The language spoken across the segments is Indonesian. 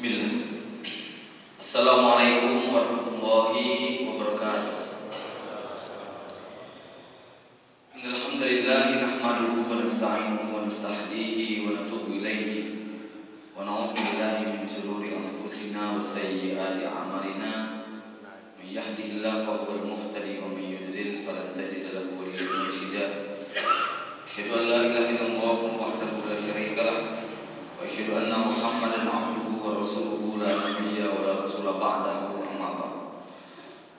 Bismillah. Assalamualaikum warahmatullahi wabarakatuh. Alhamdulillah nahmaduhu wa nasta'inuhu wa nastahdihi wa natubu ilaihi wa na'udzu billahi min shururi anfusina wa sayyiati a'malina. May yahdihillahu fa huwal muhtadi wa may yudlil falan tajida lahu waliyyan mursyida. Asyhadu an la ilaha illallah wahdahu la syarika lah wa asyhadu anna Muhammadan abduhu wa rasuluhu la nabiyya wa la rasula ba'dahu amma ba'd.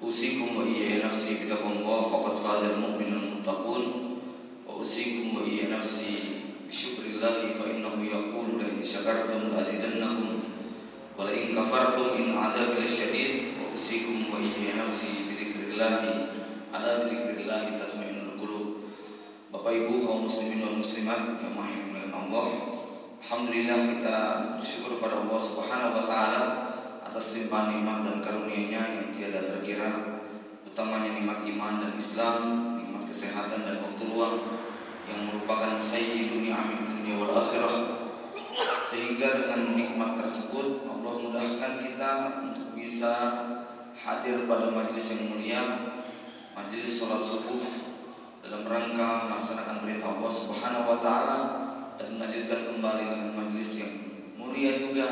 Usikum wa iyya nafsi bittaqwallah faqad fazal mu'minul muttaqun wa usikum wa iyya nafsi bisyukrillah fa innahu yaqulu la in syakartum la azidannakum wa la in kafartum in 'adzabi lasyadid wa usikum wa iyya nafsi bidzikrillah ala bidzikrillah tatma'innul qulub. Bapak Ibu kaum muslimin wal muslimat yang maha Allah, alhamdulillah kita bersyukur pada Allah Subhanahu wa taala atas limpahan nikmat dan karunia-Nya yang tiada terkira, utamanya nikmat iman dan Islam, nikmat kesehatan dan waktu luang yang merupakan sayyidun ni'amid dunya wal akhirah. Sehingga dengan nikmat tersebut Allah mudahkan kita untuk bisa hadir pada majelis yang mulia, majelis salat subuh, dalam rangka melaksanakan perintah Allah Subhanahu wa taala dan melanjutkan kembali dengan majelis yang mulia juga,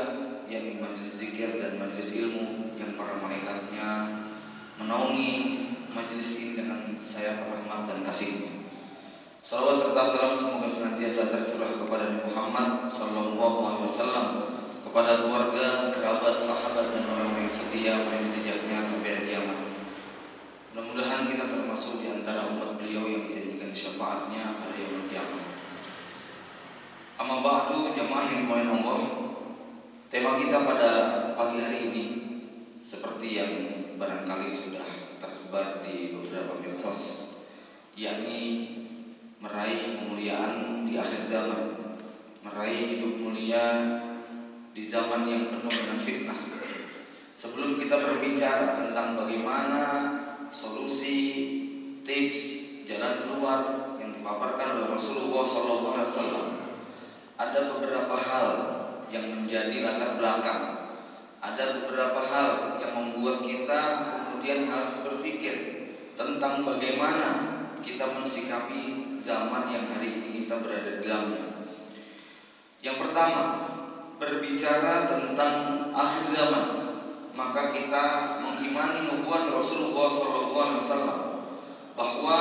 yakni majelis zikir dan majelis ilmu yang para malaikatnya menaungi majelis ini dengan sayap rahmat dan kasih-Nya. Salawat serta salam semoga senantiasa tercurah kepada Nabi Muhammad sallallahu alaihi wasallam, kepada keluarga, kerabat, sahabat dan orang-orang yang setia mengikuti jejaknya sampai hari kiamat. Mudah-mudahan kita termasuk di antara umat beliau yang dijadikan syafaatnya pada yaumul kiamat. Amma ba'du, jamaah yang dimuliakan Allah. Tema kita pada pagi hari ini seperti yang barangkali sudah tersebar di beberapa medsos, yakni meraih kemuliaan di akhir zaman, meraih hidup mulia di zaman yang penuh dengan fitnah. Sebelum kita berbicara tentang bagaimana solusi, tips, jalan keluar yang dipaparkan oleh Rasulullah SAW, ada beberapa hal yang menjadi latar belakang. Ada beberapa hal yang membuat kita kemudian harus berpikir tentang bagaimana kita mensikapi zaman yang hari ini kita berada di dalamnya. Yang pertama, berbicara tentang akhir zaman, maka kita mengimani nubuat Rasulullah SAW bahwa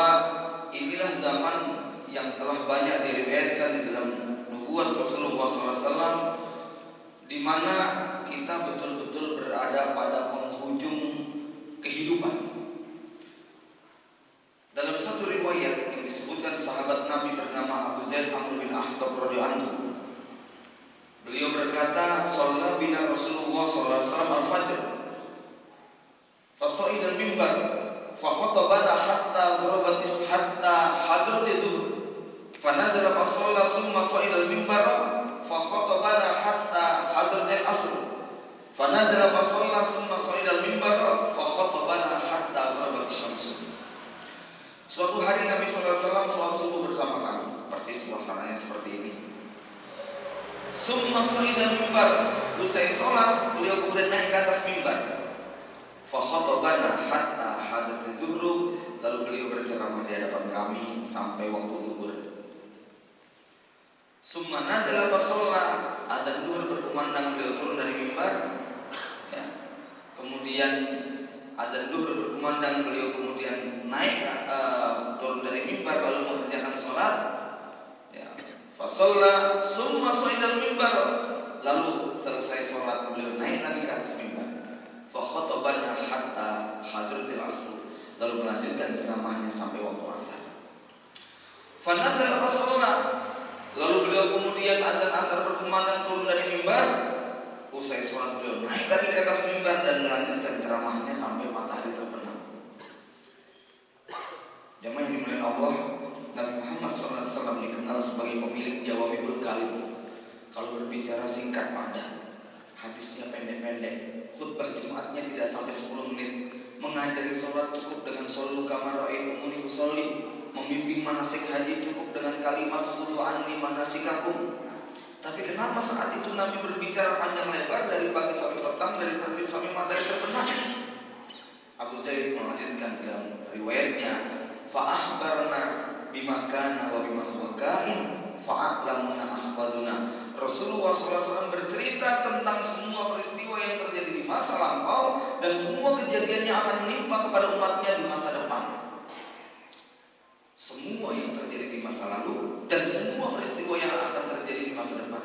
inilah zaman yang telah banyak diriwayatkan di dalam nubuat Rasulullah SAW, di mana kita betul-betul berada pada penghujung kehidupan. Dalam satu riwayat yang disebutkan sahabat Nabi bernama Abu Zaid Amr bin Ahtab radhiyallahu anhu, beliau berkata, "Shalla bina Rasulullah sallallahu alaihi wasallam al-fajr, fasa'id al-mimbar, fa khatabana hatta gharabat hatta hadrat ad-dhuhr, fa nazala fa shalla summa sa'id al-mimbar, fa khatabana hatta hadrat al-asr, fa nazala fa shalla summa sa'id al-mimbar, fa khatabana hatta gharabat asy-syams." Suatu hari Nabi sallallahu alaihi wasallam sholat subuh bersama kami, seperti suasananya seperti ini. Summa sa'idal mimbar, usai sholat beliau kemudian naik ke atas mimbar. Fa khatabana hatta hadrat zuhur, lalu beliau berceramah di hadapan kami sampai waktu zuhur. Summa nazala fa shalla, adzan zuhur berkumandang, beliau turun dari mimbar. Ya. Kemudian adzan zuhur berkumandang, beliau kemudian naik turun dari mimbar lalu mengerjakan sholat. Ya. Fasalla summa sa'idal mimbar, lalu selesai sholat beliau naik lagi ke atas mimbar. Fa khatabana hatta hadratil asr, lalu melanjutkan ceramahnya sampai waktu asar. Fa nazala fa shalla, lalu beliau kemudian azan asar berkumandang turun dari mimbar. Usai sholat beliau naik lagi ke atas mimbar dan melanjutkan ceramahnya sampai matahari terbenam. Jamaah yang dimuliakan Allah, Nabi Muhammad SAW dikenal sebagai pemilik jawamiul kalim. Kalau berbicara singkat padat, hadisnya pendek-pendek, khutbah Jumatnya tidak sampai 10 menit, mengajari sholat cukup dengan shollu kama ra'aitumuni usolli, membimbing manasik haji cukup dengan kalimat khudhu anni manasikakum. Tapi kenapa saat itu Nabi berbicara panjang lebar dari pagi sampai petang, dari terbit sampai matahari terbenam? Abu Zaid melanjutkan dalam riwayatnya, fa'akhbarna bima kana wa bima huwa kain fa'atlamuna ahfaduna. Rasulullah SAW bercerita tentang semua peristiwa yang terjadi di masa lampau dan semua kejadian yang akan menimpa kepada umatnya di masa depan. Semua yang terjadi di masa lalu dan semua peristiwa yang akan terjadi di masa depan.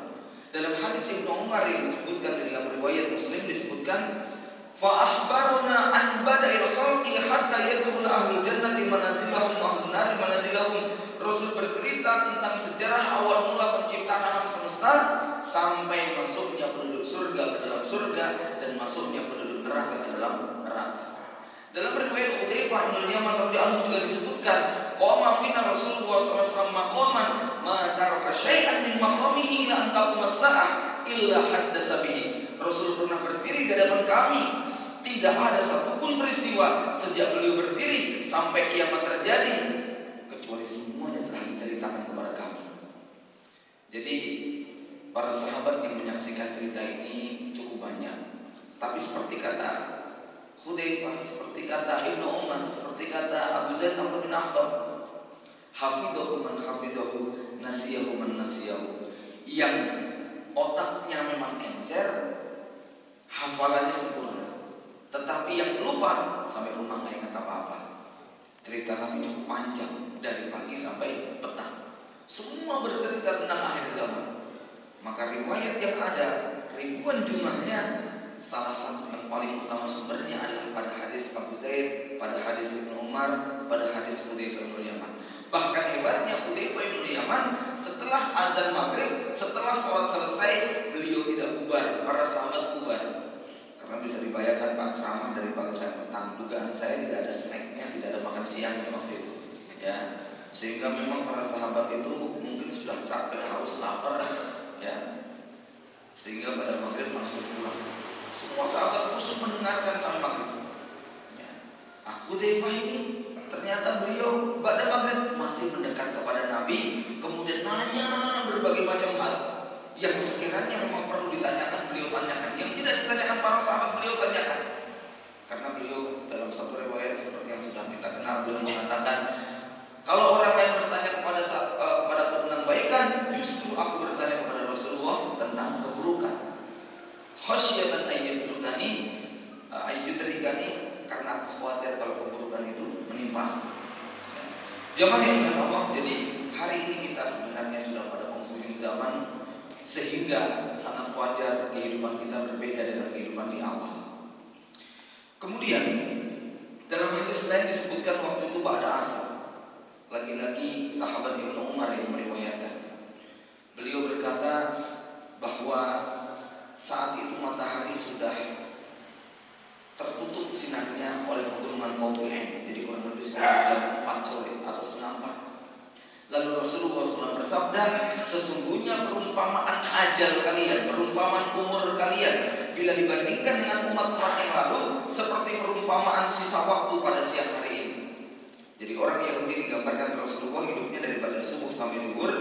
Dalam hadis Ibnu Umar yang disebutkan di dalam riwayat Muslim disebutkan, fa akhbaruna an bada'il khalqi hatta yadkhul ahlul jannati manazilahum wa ahlun nar manazilahum. Rasul bercerita tentang sejarah awal mula penciptaan alam semesta sampai masuknya penduduk surga ke dalam surga dan masuknya penduduk neraka ke dalam neraka. Dalam riwayat Hudzaifah bin Yaman radhiyallahu anhu juga disebutkan, qama fina Rasulullah sallallahu alaihi wasallam maqaman ma taraka syai'an min maqamihi ila an taquma as-sa'ah illa haddasa bihi. Rasul pernah berdiri di hadapan kami, tidak ada satupun peristiwa sejak beliau berdiri sampai kiamat terjadi kecuali semuanya telah diceritakan kepada kami. Jadi para sahabat yang menyaksikan cerita ini cukup banyak. Tapi seperti kata Hudzaifah, seperti kata Ibnu Umar, seperti kata Abu Zaid bin Ahbab, hafidhahu man hafidhahu, nasiyahu man nasiyahu. Yang otaknya memang encer, hafalannya sempurna. Tetapi yang lupa sampai rumah nggak ingat apa-apa. Cerita kami cukup panjang dari pagi sampai petang. Semua bercerita tentang akhir zaman. Maka riwayat yang ada ribuan jumlahnya, salah satu yang paling utama sumbernya adalah pada hadis Abu Zaid, pada hadis Ibnu Umar, pada hadis Hudzaifah bin Yaman. Bahkan hebatnya Hudzaifah bin Yaman, setelah azan maghrib, setelah sholat selesai, beliau tidak bubar, para sahabat bubar. Karena bisa dibayangkan Pak ceramah dari pagi sampai petang, dugaan saya tidak ada snacknya, tidak ada makan siang waktu itu, ya. Sehingga memang para sahabat itu mungkin sudah capek, haus, lapar, ya. Sehingga pada maghrib langsung pulang. Semua sahabat khusus mendengarkan sampai maghrib. Ya. Hudzaifah ini ternyata beliau pada maghrib masih mendekat kepada Nabi, kemudian nanya berbagai macam hal yang sekiranya memang perlu ditanyakan, beliau tanyakan. Yang tidak ditanyakan para sahabat, beliau tanyakan. Karena beliau dalam satu riwayat seperti yang sudah kita kenal, beliau mengatakan, kalau orang lain bertanya kepada tentang kebaikan, justru aku bertanya kepada Rasulullah tentang keburukan. Khasyatan ayyudrikani, karena aku khawatir kalau keburukan itu menimpa. Jamaah yang dirahmati Allah, jadi hari ini kita sebenarnya sudah pada penghujung zaman, sehingga sangat wajar kehidupan kita berbeda dengan kehidupan di awal. Kemudian dalam hadis lain disebutkan waktu itu ba'da asar, lagi-lagi sahabat Ibnu Umar yang meriwayatkan, beliau berkata bahwa saat itu matahari sudah tertutup sinarnya oleh pegunungan Mawqi'ah, jadi kurang lebih sekitar jam 4 sore atau setengah 4. Lalu Rasulullah SAW bersabda, sesungguhnya perumpamaan ajal kalian, perumpamaan umur kalian, bila dibandingkan dengan umat-umat yang lalu, seperti perumpamaan sisa waktu pada siang hari ini. Jadi orang Yahudi digambarkan Rasulullah hidupnya daripada subuh sampai zuhur,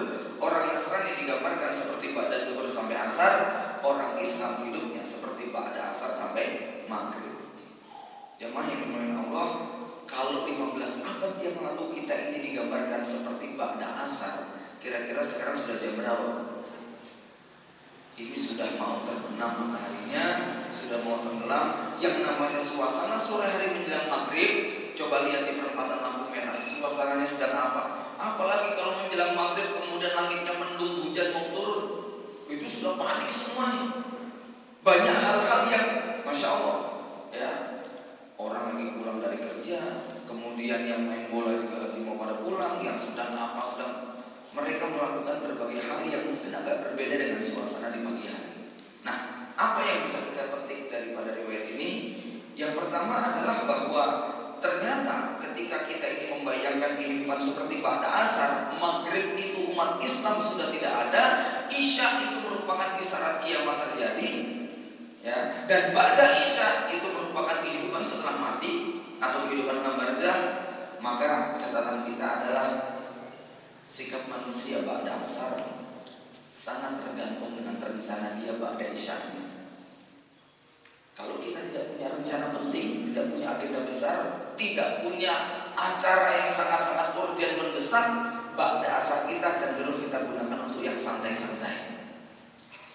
orang Nasrani digambarkan seperti pada zuhur sampai asar, orang Islam hidupnya seperti pada asar sampai maghrib. Jamaah yang dimuliakan Allah, kalau 15 abad yang lalu kita ini digambarkan seperti ba'da asar, kira-kira sekarang sudah jam berapa? Ini sudah mau terbenam mataharinya, sudah mau tenggelam. Yang namanya suasana sore hari menjelang maghrib, coba lihat di perempatan lampu merah, suasananya sedang apa? Apalagi kalau menjelang maghrib kemudian langitnya mendung, hujan mau turun, itu sudah panik semuanya. Banyak hal-hal yang Masya Allah, ya. Orang lagi pulang dari kerja, kemudian yang main bola juga lagi mau pada pulang, yang sedang apa, mereka melakukan berbagai hal yang mungkin agak berbeda dengan suasana di pagi hari. Nah, apa yang bisa kita petik daripada riwayat ini? Yang pertama adalah bahwa ternyata ketika kita ini membayangkan kehidupan seperti ba'da asar, maghrib itu umat Islam sudah tidak ada, isya itu merupakan isyarat kiamat terjadi, ya, dan ba'da isya itu merupakan kehidupan setelah mati atau kehidupan barzakh. Maka catatan kita adalah sikap manusia ba'da asar sangat tergantung dengan rencana dia pada isyanya. Kalau kita tidak punya rencana penting, tidak punya agenda besar, tidak punya acara yang sangat-sangat urgent mendesak, pada asar kita cenderung kita gunakan untuk yang santai-santai.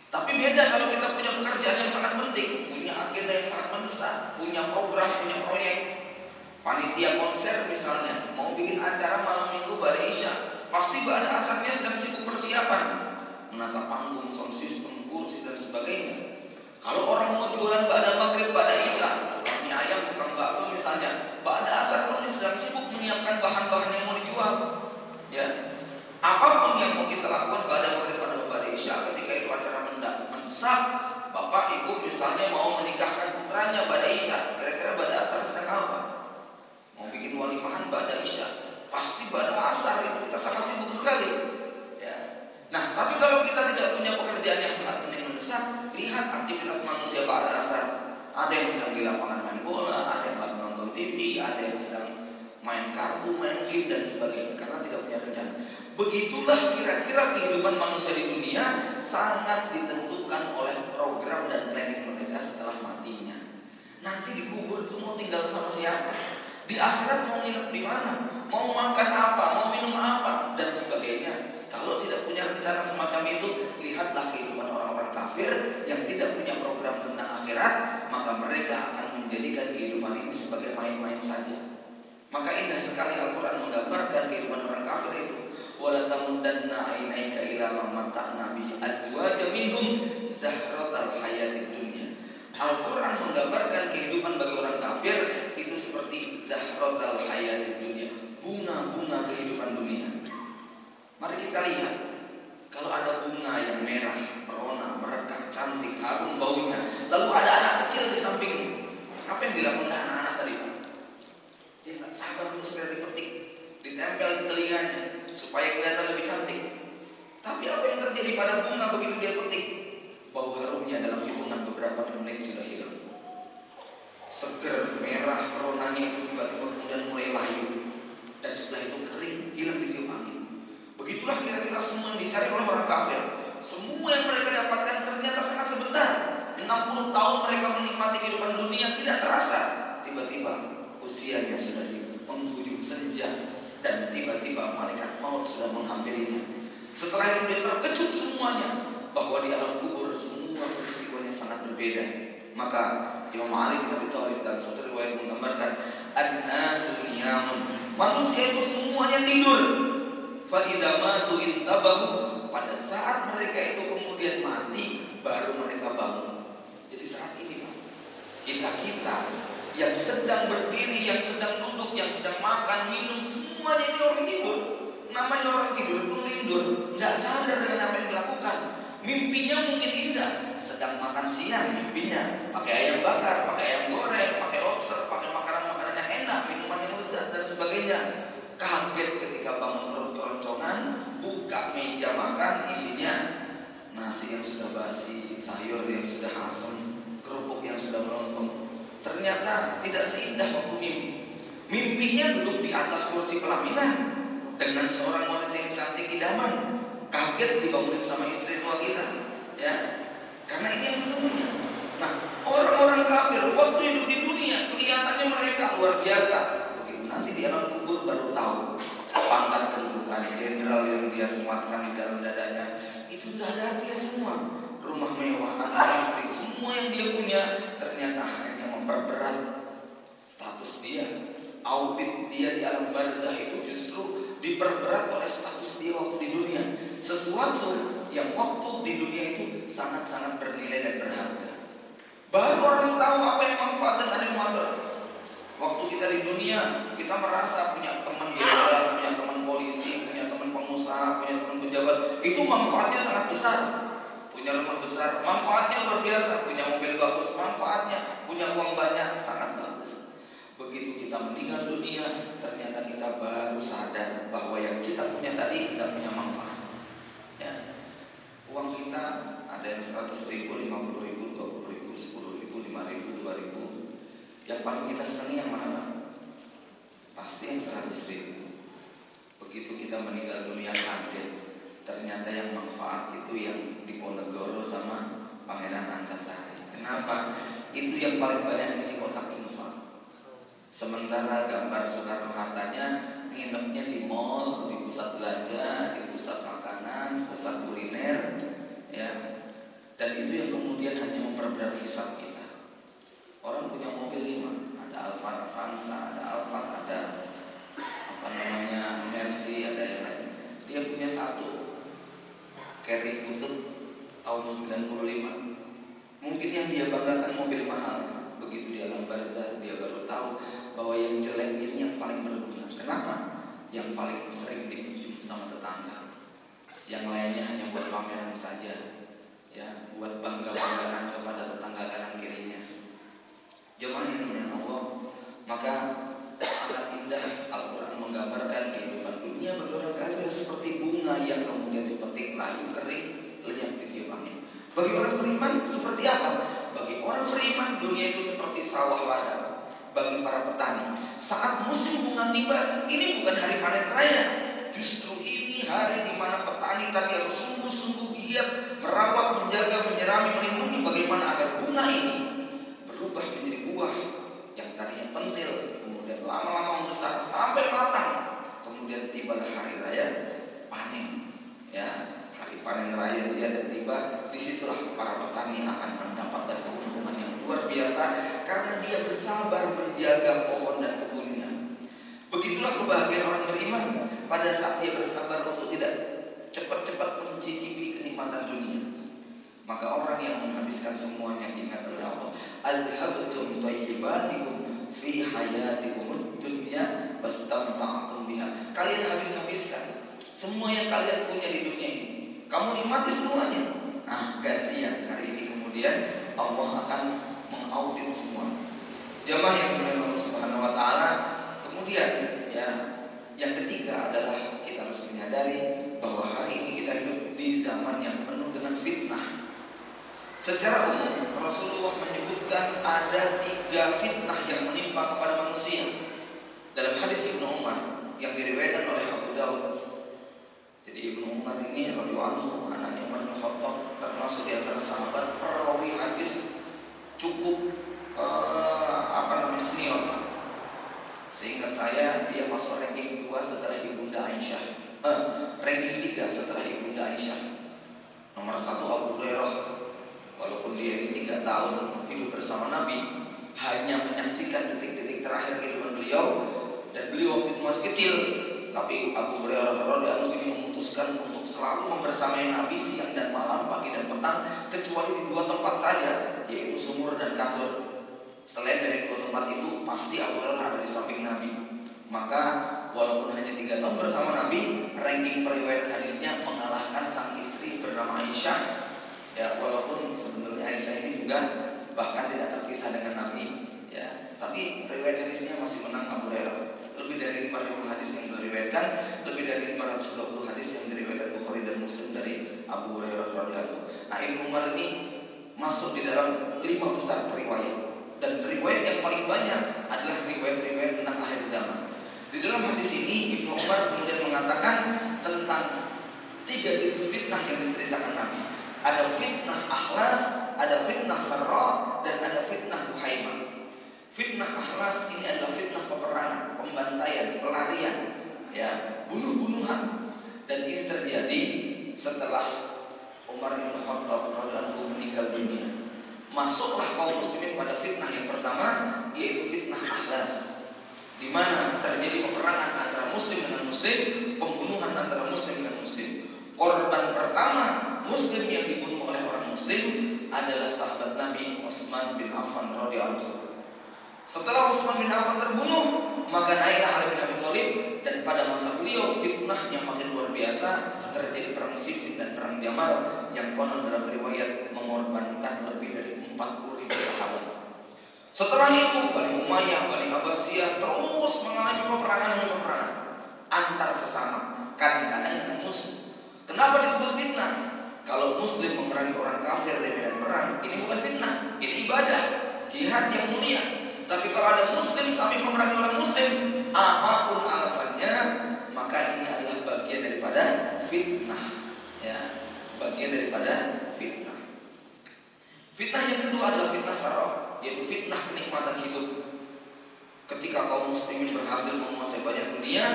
Tapi beda kalau kita punya pekerjaan yang sangat penting, punya agenda yang sangat mendesak, punya program, punya proyek. Panitia konser misalnya mau bikin acara malam minggu pada isya, pasti pada asarnya sedang sibuk persiapan, menata panggung, sound system, kursi dan sebagainya. Kalau orang mau jualan pada maghrib, pada isya, mie ayam, tukang bakso misalnya, pada asar pasti sedang sibuk menyiapkan bahan-bahan yang mau dijual. Ya, apapun yang mau kita lakukan pada maghrib, pada isya, ketika itu acara mendesak, bapak ibu misalnya mau menikahkan putranya pada isya, kira-kira pada asar sedang apa? Mau bikin walimahan pada isya, pasti pada asar itu kita sangat sibuk sekali. Ya. Nah, tapi kalau kita tidak punya pekerjaan yang sangat penting mendesak, lihat aktivitas manusia pada asar. Ada yang sedang di lapangan main bola, ada yang lagi nonton TV, ada yang sedang main kartu, main game dan sebagainya, karena tidak punya rencana. Begitulah kira-kira kehidupan manusia di dunia sangat ditentukan oleh program dan planning mereka setelah matinya. Nanti dikubur itu mau tinggal sama siapa? Di akhirat mau nginep di mana? Mau makan apa? Mau minum apa? Dan sebagainya. Kalau tidak punya rencana semacam itu, lihatlah kehidupan orang-orang kafir yang tidak punya program tentang akhirat, maka mereka akan menjadikan kehidupan ini sebagai main-main saja. Maka indah sekali Al-Quran menggambarkan kehidupan orang kafir itu. Wala tamudanna ainaika ila ma mata'na bihi azwaja minhum zahratal hayatid dunya. Al-Quran menggambarkan kehidupan bagi orang kafir itu seperti zahratal hayatid dunya, bunga-bunga kehidupan dunia. Mari kita lihat, kalau ada bunga yang merah, merona, merekah, cantik, harum baunya, lalu ada anak kecil di sampingnya, apa yang dilakukan anak-anak tadi? Dia nggak sabar untuk segera dipetik, ditempel di telinganya supaya kelihatan lebih cantik. Tapi apa yang terjadi pada bunga begitu dia petik? Bau harumnya dalam hitungan beberapa menit sudah hilang. Seger, merah, meronanya itu tiba-tiba kemudian mulai layu, dan setelah itu kering, hilang ditiup angin. Begitulah kira-kira semua yang dicari oleh orang kafir. Semua yang mereka dapatkan ternyata sangat sebentar. 60 tahun mereka menikmati kehidupan dunia tidak terasa. Tiba-tiba usianya sudah di penghujung senja, dan tiba-tiba malaikat maut sudah menghampirinya. Setelah itu dia terkejut semuanya bahwa di alam kubur semua peristiwanya sangat berbeda. Maka Imam Ali bin Abi Thalib dalam satu riwayat menggambarkan an-nasu niyamun, manusia itu semuanya tidur. Fa idza matu intabahu, pada saat mereka itu kemudian mati baru mereka bangun. Jadi saat ini kita yang sedang berdiri, yang sedang duduk, yang sedang makan, minum, semuanya ini orang tidur. Namanya orang tidur itu lindur, nggak sadar dengan apa yang dilakukan. Mimpinya mungkin indah, sedang makan siang mimpinya pakai ayam bakar, pakai ayam goreng, pakai lobster, pakai makanan-makanan yang enak, minuman yang lezat dan sebagainya. Kaget ketika bangun perut keroncongan, buka meja makan, isinya nasi yang sudah basi, sayur yang sudah asam, kerupuk yang sudah melompong. Ternyata tidak seindah waktu mimpi. Mimpinya duduk di atas kursi pelaminan dengan seorang wanita yang cantik idaman. Kaget dibangunin sama istri tua kita, ya. Karena ini yang sesungguhnya. Nah, orang-orang kafir waktu hidup di dunia kelihatannya mereka luar biasa. Begitu nanti di alam kubur baru tahu pangkat kedudukan jenderal yang dia sematkan di dalam dadanya itu tidak ada dia semua. Rumah mewah, anak istri, semua yang dia punya ternyata hanya memperberat status dia. Audit dia di alam barzah itu justru diperberat oleh status dia waktu di dunia. Sesuatu yang waktu di dunia itu sangat-sangat bernilai dan berharga. Baru orang tahu apa yang manfaat dan ada yang mudarat. Waktu kita di dunia, kita merasa punya teman jenderal, punya teman polisi, punya teman pengusaha, punya teman pejabat. Itu manfaatnya sangat besar. Punya rumah besar, manfaatnya luar biasa. Punya mobil bagus, manfaatnya. Punya uang banyak, sangat bagus. Begitu kita meninggal dunia, ternyata kita baru sadar bahwa yang kita punya tadi tidak punya manfaat. Ya. Uang kita ada yang 100.000, 50.000, 20.000, 10.000, 5.000, 2.000. Yang paling kita senangi yang mana? Pasti yang 100.000. Begitu kita meninggal dunia kaget, ternyata yang manfaat itu yang itu yang paling banyak isi kotak infak. Sementara gambar Soekarno-Hattanya nginepnya di mall, di pusat belanja, di pusat makanan, pusat kuliner, ya. Dan itu yang kemudian hanya memperberat hisab kita. Orang punya mobil 5, ada Alfa Avanza, ada Alphard, ada Mercy, ada yang lain. Dia punya satu Carry Butut tahun 95. Mungkin yang dia banggakan mobil mahal. Begitu dia alam barzah, dia baru tahu bahwa yang jelek ini yang paling berguna. Kenapa? Yang paling sering dipinjam sama tetangga. Yang lainnya hanya buat pameran saja, ya, buat bangga-banggaan kepada tetangga kanan kirinya. Jemaah yang dimuliakan Allah, maka sangat indah Al-Quran menggambarkan kehidupan dunia bagi kafir seperti bunga yang kemudian dipetik layu kering lenyap di tiupannya. Bagi orang beriman seperti apa? Bagi orang beriman dunia itu seperti sawah ladang. Bagi para petani, saat musim bunga tiba, ini bukan hari panen raya. Justru ini hari di mana petani tadi harus sungguh-sungguh giat merawat, menjaga, menyirami, melindungi bagaimana agar bunga ini berubah menjadi buah yang tadinya pentil, kemudian lama-lama membesar sampai matang. Kemudian tibalah hari raya panen, ya, hari panen raya dia dan tiba. Disitulah para petani akan mendapatkan keuntungan yang luar biasa karena dia bersabar menjaga pohon dan kebunnya. Begitulah kebahagiaan orang beriman pada saat dia bersabar untuk tidak cepat-cepat mencicipi kenikmatan dunia. Maka orang yang menghabiskan semuanya ingat oleh Allah, alhabtum thayyibatikum fi hayatikum dunya wastamta'tum biha. Kalian habiskan semua yang kalian punya di dunia ini. Kamu nikmati semuanya. Nah, gantian hari ini kemudian Allah akan mengaudit semua. Jamaah yang dimuliakan Allah Subhanahu wa taala. Kemudian ya, yang ketiga adalah kita harus menyadari bahwa hari ini kita hidup di zaman yang penuh dengan fitnah. Secara umum Rasulullah menyebutkan ada 3 fitnah yang menimpa kepada manusia. Dalam hadis Ibnu Umar yang diriwayatkan oleh Abu Dawud. Jadi Ibnu Umar ini radhiyallahu anhu, anaknya Umar bin Khattab, termasuk di antara sahabat perawi hadis cukup senior. Sehingga dia masuk ranking 2 setelah Ibunda Aisyah. Ranking 3 setelah Ibunda Aisyah. Nomor 1 Abu Hurairah. Walaupun dia ini 3 tahun hidup bersama Nabi, hanya menyaksikan detik-detik terakhir kehidupan beliau, dan beliau waktu itu masih kecil. Tapi Abu Hurairah radhiyallahu anhu ini memutuskan untuk selalu membersamai Nabi siang dan malam, pagi dan petang, kecuali di 2 tempat saja, yaitu sumur dan kasur. Selain dari 2 tempat itu, pasti Abu Hurairah ada di samping Nabi. Maka walaupun hanya 3 tahun bersama Nabi, ranking periwayat hadisnya mengalahkan sang istri bernama Aisyah. Ya, walaupun sebenarnya Aisyah ini juga bahkan tidak terpisah dengan Nabi, ya, tapi riwayat hadisnya masih menang Abu Hurairah. Lebih dari 5.000 hadis yang diriwayatkan, lebih dari 520 hadis yang diriwayatkan Bukhari dan Muslim dari Abu Hurairah radhiyallahu. Nah, Ibnu Umar ini masuk di dalam 5 besar riwayat, dan riwayat yang paling banyak adalah riwayat-riwayat tentang akhir zaman. Di dalam hadis ini Ibnu Umar kemudian mengatakan tentang 3 jenis fitnah yang diceritakan Nabi. Ada fitnah akhlas, ada fitnah sarra, dan ada fitnah buhaimah. Fitnah akhlas ini adalah fitnah peperangan, pembantaian, pelarian, ya, bunuh-bunuhan. Dan ini terjadi setelah Umar bin Khattab radhiyallahu meninggal dunia. Masuklah kaum muslimin pada fitnah yang pertama, yaitu fitnah akhlas, di mana terjadi peperangan antara muslim dengan muslim, pembunuhan antara muslim dengan muslim. Korban pertama muslim yang dibunuh oleh orang muslim adalah sahabat Nabi Utsman bin Affan radhiyallahu. Setelah Utsman bin Affan terbunuh, maka naiklah Ali bin Abi Thalib, dan pada masa beliau fitnah yang makin luar biasa. Terjadi perang Siffin dan perang Jamal yang konon dalam riwayat mengorbankan lebih dari 40.000 sahabat. Setelah itu Bani Umayyah, Bani Abbasiyah terus mengalami peperangan antar sesama, kadang-kadang dengan muslim. Kenapa disebut fitnah? Kalau muslim memerangi orang kafir di medan perang, ini bukan fitnah, ini ibadah, jihad yang mulia. Tapi kalau ada muslim sampai memerangi orang muslim, apapun alasannya, maka ini adalah bagian daripada fitnah, ya, bagian daripada fitnah. Fitnah yang kedua adalah fitnah sarra. yaitu fitnah kenikmatan hidup. Ketika kaum muslimin berhasil menguasai banyak dunia,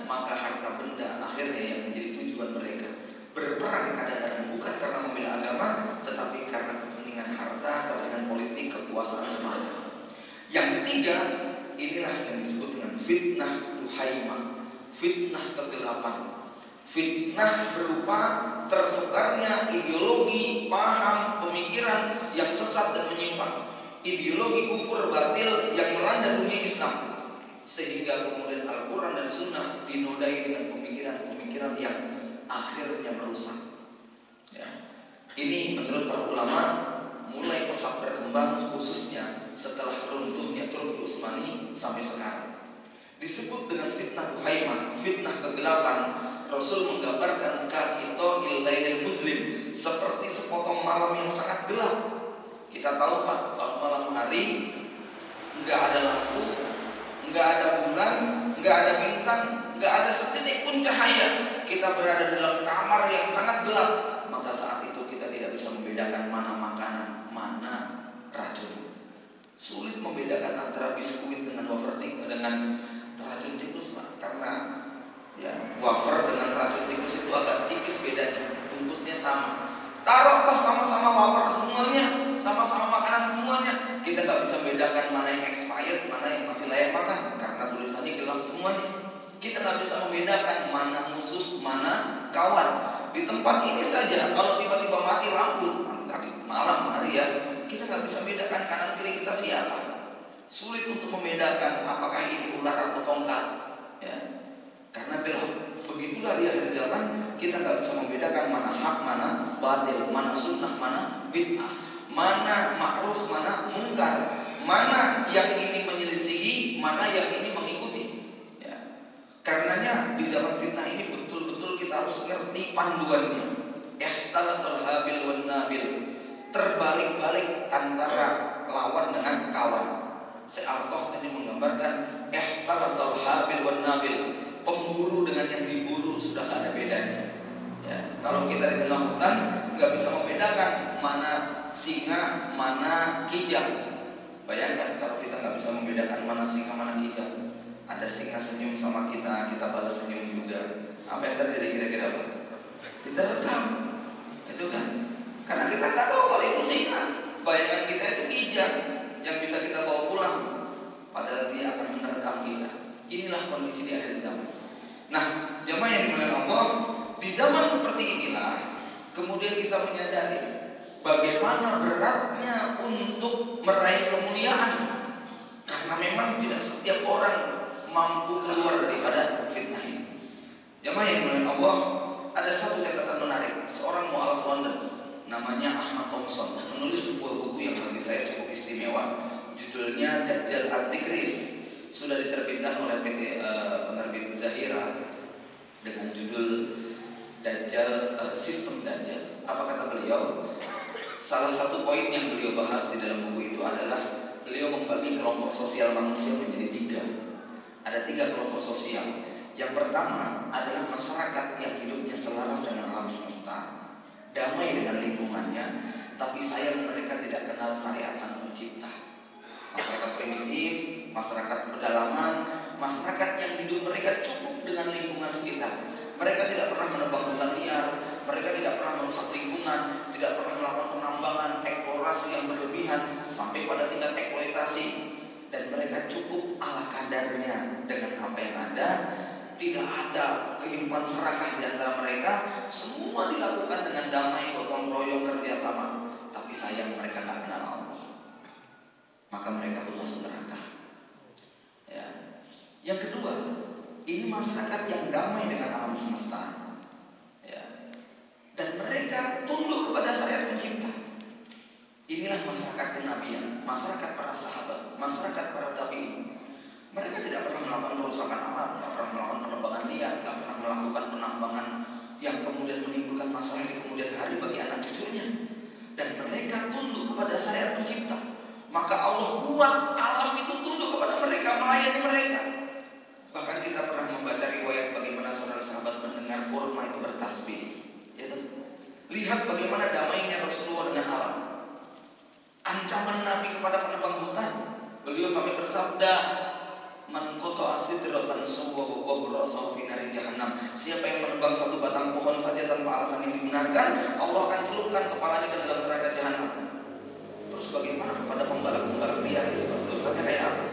maka harta benda akhirnya yang menjadi tujuan mereka. Berperang kadang-kadang bukan karena membela agama, tetapi karena kepentingan harta, kepentingan politik, kekuasaan semata. Yang ketiga, inilah yang disebut dengan fitnah duhaimah, fitnah kegelapan. Fitnah berupa tersebarnya ideologi, paham, pemikiran yang sesat dan menyimpang. Ideologi kufur batil yang melanda dunia Islam, sehingga kemudian Al-Quran dan Sunnah dinodai dengan pemikiran-pemikiran yang akhirnya merusak. Ya. Ini menurut para ulama mulai pesat berkembang, khususnya setelah runtuhnya Turki Utsmani sampai sekarang. Disebut dengan fitnah duhaimah, fitnah kegelapan. Rasul menggambarkan ka'ita'il lailil muslim, seperti sepotong malam yang sangat gelap. Kita tahu Pak, kalau malam hari nggak ada lampu, nggak ada bulan, nggak ada bintang, nggak ada setitik pun cahaya. Kita berada di dalam kamar yang sangat gelap. Maka saat itu kita tidak bisa membedakan mana makanan, mana racun. Sulit membedakan antara biskuit dengan wafer dengan racun tikus Pak, karena ya wafer dengan racun tikus itu agak tipis bedanya, bungkusnya sama. Taruh sama-sama wafer semuanya, sama-sama makanan semuanya, kita nggak bisa bedakan mana yang expired, mana yang masih layak makan, karena tulisannya gelap semuanya. Kita nggak bisa membedakan mana musuh, mana kawan. Di tempat ini saja, kalau tiba-tiba mati lampu, nanti malam hari ya, kita nggak bisa bedakan kanan kiri kita siapa. Sulit untuk membedakan apakah ini ular atau tongkat, ya, karena gelap. Begitulah di akhir zaman, kita nggak bisa membedakan mana hak, mana batil, mana sunnah, mana bid'ah, mana ma'ruf, mana mungkar, mana yang ini menyelisihi, mana yang ini mengikuti. Ya. Karenanya di zaman fitnah ini betul-betul kita harus ngerti panduannya. Ikhtalatul habil wan nabil, terbalik-balik antara lawan dengan kawan. Se'alqah tadi menggambarkan ikhtalatul habil wan nabil, pemburu dengan yang diburu sudah gak ada bedanya. Ya, kalau kita di tengah hutan nggak bisa membedakan mana singa, mana kijang. Bayangkan kalau kita nggak bisa membedakan mana singa, mana kijang. Ada singa senyum sama kita, kita balas senyum juga. Apa yang terjadi kira-kira Pak? Kita rekam, itu kan? Karena kita nggak tahu kalau itu singa. Bayangan kita itu kijang yang bisa kita bawa pulang, padahal dia akan menerkam kita. Inilah kondisi di akhir zaman. Nah, jemaah yang dimuliakan Allah, di zaman seperti inilah kemudian kita menyadari bagaimana beratnya untuk meraih kemuliaan. Karena memang tidak setiap orang mampu keluar daripada fitnah ini. Jemaah yang dimuliakan Allah, ada satu catatan menarik. Seorang mu'alaf London namanya Ahmad Thompson menulis sebuah buku yang bagi saya cukup istimewa. Judulnya Dajjal Antikris. Sudah diterbitkan oleh PT penerbit Zahira dengan judul Dajjal, Sistem Dajjal. Apa kata beliau? Salah satu poin yang beliau bahas di dalam buku itu adalah beliau membagi kelompok sosial manusia menjadi tiga. Ada tiga kelompok sosial. Yang pertama adalah masyarakat yang hidupnya selaras dengan alam semesta, damai dengan lingkungannya, tapi sayang mereka tidak kenal syariat Sang Pencipta. Masyarakat primitif, masyarakat pedalaman, masyarakat yang hidup mereka cukup dengan lingkungan sekitar. Mereka tidak pernah menebang hutan liar, mereka tidak pernah merusak lingkungan, tidak pernah melakukan penambangan, eksplorasi yang berlebihan sampai pada tingkat eksploitasi. Dan mereka cukup ala kadarnya dengan apa yang ada. Tidak ada kehidupan serakah di antara mereka. Semua dilakukan dengan damai, gotong royong, kerjasama. Tapi sayang mereka tidak kenal Allah, maka mereka pun masuk neraka. Ya. Yang kedua, ini masyarakat yang damai dengan alam semesta, ya. Dan mereka tunduk kepada syariat Pencipta. Inilah masyarakat kenabian, masyarakat para sahabat, masyarakat para tabi'in. Mereka tidak pernah melakukan perusakan alam, tidak pernah melakukan penembangan liar, tidak pernah melakukan penambangan yang kemudian menimbulkan masalah di kemudian hari bagi anak cucunya. Dan mereka tunduk kepada syariat Pencipta. Maka Allah buat alam itu tunduk kepada mereka, melayani mereka. Bahkan kita pernah membaca riwayat bagaimana saudara sahabat mendengar kurma itu bertasbih. Ya, lihat bagaimana damainya Rasulullah dengan alam. Ancaman Nabi kepada penebang jahanam. Siapa yang menebang satu batang pohon saja tanpa alasan yang dibenarkan, Allah akan celupkan kepalanya ke dalam neraka jahanam. Terus bagaimana kepada pembalap-pembalap liar itu? Dosanya kayak apa?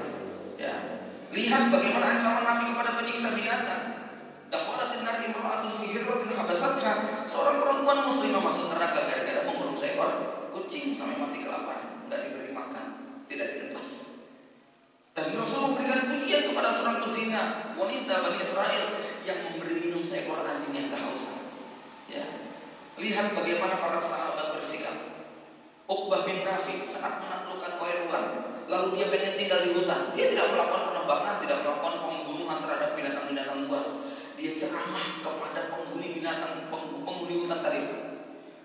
Ya. Lihat bagaimana ancaman Nabi kepada penyiksa binatang. Dakhalatin nar imra'atun fi hirratin habasatha. Seorang perempuan muslimah masuk neraka gara-gara mengurung seekor kucing sampai mati kelaparan, tidak diberi makan, tidak dilepas. Dan Rasul memberikan pujian kepada seorang pezina wanita Bani Israel yang memberi minum seekor anjing yang kehausan. Ya. Lihat bagaimana para sahabat bersikap. Uqbah bin Rafi saat menaklukkan Qairuan, lalu dia pengen tinggal di hutan. Dia tidak melakukan penebangan, tidak melakukan pembunuhan terhadap binatang-binatang buas. Dia ceramah kepada penghuni binatang, penghuni hutan tadi.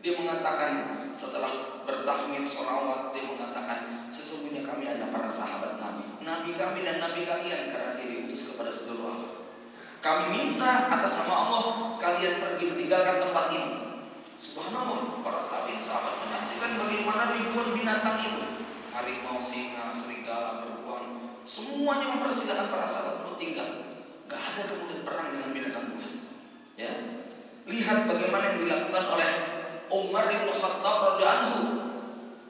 Dia mengatakan setelah bertahmid sholawat, dia mengatakan sesungguhnya kami adalah para sahabat Nabi, Nabi kami dan Nabi kalian, karena dia diutus kepada seluruh alam. Kami minta atas nama Allah kalian pergi meninggalkan tempat ini. Subhanallah, para tabi'in sahabat menyaksikan bagaimana ribuan binatang itu, harimau, singa, serigala, beruang, semuanya mempersilahkan para sahabat untuk tinggal. Gak ada kemudian perang dengan binatang buas. Ya, lihat bagaimana yang dilakukan oleh Umar bin Khattab radhiyallahu anhu.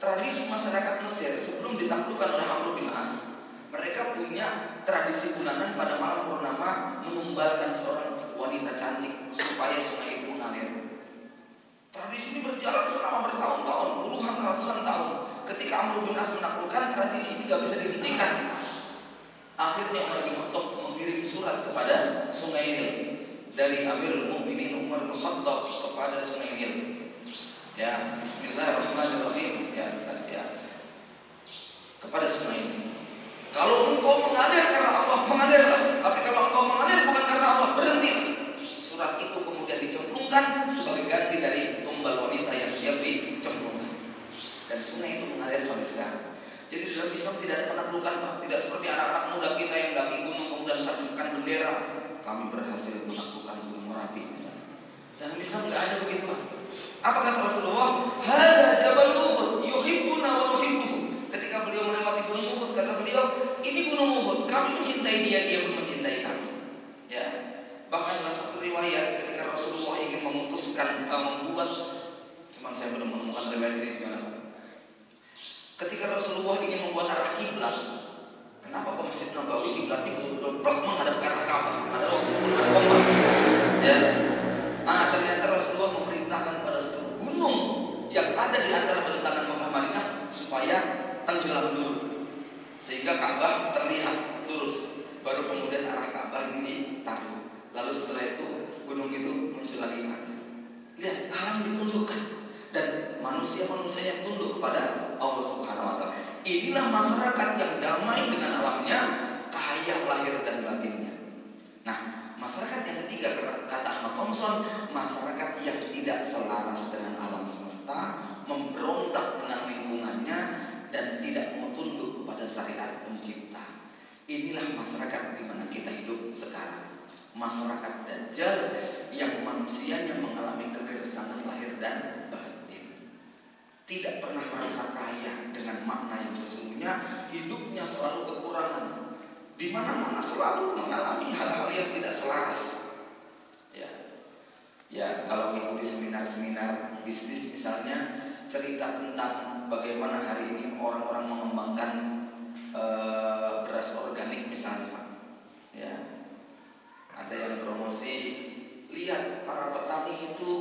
Tradisi masyarakat Mesir sebelum ditaklukkan oleh Amr bin As, mereka punya tradisi bulanan pada malam purnama menumbalkan seorang wanita cantik supaya sungai itu mengalir. Tradisi ini berjalan selama bertahun-tahun, puluhan ratusan tahun. Ketika Amr bin As menaklukkan, tradisi ini gak bisa dihentikan. Akhirnya Umar bin Khattab mengirim surat kepada Sungai Nil dari Amirul Mukminin Umar bin Khattab kepada Sungai Nil. Ya, Bismillahirrahmanirrahim. Ya, kepada Sungai Nil. Kalau engkau mengalir karena Allah, mengalirlah. Tapi kalau engkau mengalir bukan karena Allah, berhenti. Surat itu kemudian dicemplungkan sebagai ganti dari tumbal wanita yang siap dicemplungkan. Dan sungai itu mengalir sampai sekarang. Jadi dalam Islam tidak ada penaklukan, Pak. Tidak seperti anak-anak muda kita yang daki gunung kemudian menaklukkan bendera. Kami berhasil menaklukkan Gunung Merapi. Dalam Islam tidak ada begitu, Pak. Apa kata Rasulullah? Hada Jabal Uhud, yuhibbuna wa nuhibbuhu. Ketika beliau melewati Gunung Uhud, kata beliau, ini Gunung Uhud, kami mencintai dia, dia pun mencintai kami. Ya. Bahkan dalam satu riwayat ketika Rasulullah ingin memutuskan membuat, cuman saya belum menemukan riwayat ini gimana. Ketika Rasulullah ingin membuat arah kiblat, kenapa ke Masjid Nabawi kiblatnya betul-betul plek menghadap ke arah Ka'bah? Ada waktu kompas. Ya. Ternyata Rasulullah memerintahkan pada seluruh gunung yang ada di antara bentangan Mekah Madinah supaya tenggelam dulu, sehingga Ka'bah terlihat lurus. Baru kemudian arah Ka'bah ini ditaruh. Lalu setelah itu gunung itu muncul lagi ke atas. Lihat, alam ditundukkan dan manusia-manusia yang tunduk kepada Allah Subhanahu wa taala. Inilah masyarakat yang damai dengan alamnya, kaya lahir dan batinnya. Nah, masyarakat yang ketiga kata Ahmad Thompson, masyarakat yang tidak selaras dengan alam semesta, memberontak dengan lingkungannya dan tidak mau tunduk kepada syariat pencipta. Inilah masyarakat di mana kita hidup sekarang. Masyarakat Dajjal yang manusianya mengalami kegersangan lahir dan batin, tidak pernah merasa kaya dengan makna yang sesungguhnya, hidupnya selalu kekurangan, di mana selalu mengalami hal-hal yang tidak selaras. Ya, kalau mengikuti seminar-seminar bisnis misalnya, cerita tentang bagaimana hari ini orang-orang mengembangkan beras organik misalnya, Pak. Ya. Ada yang promosi, lihat para petani itu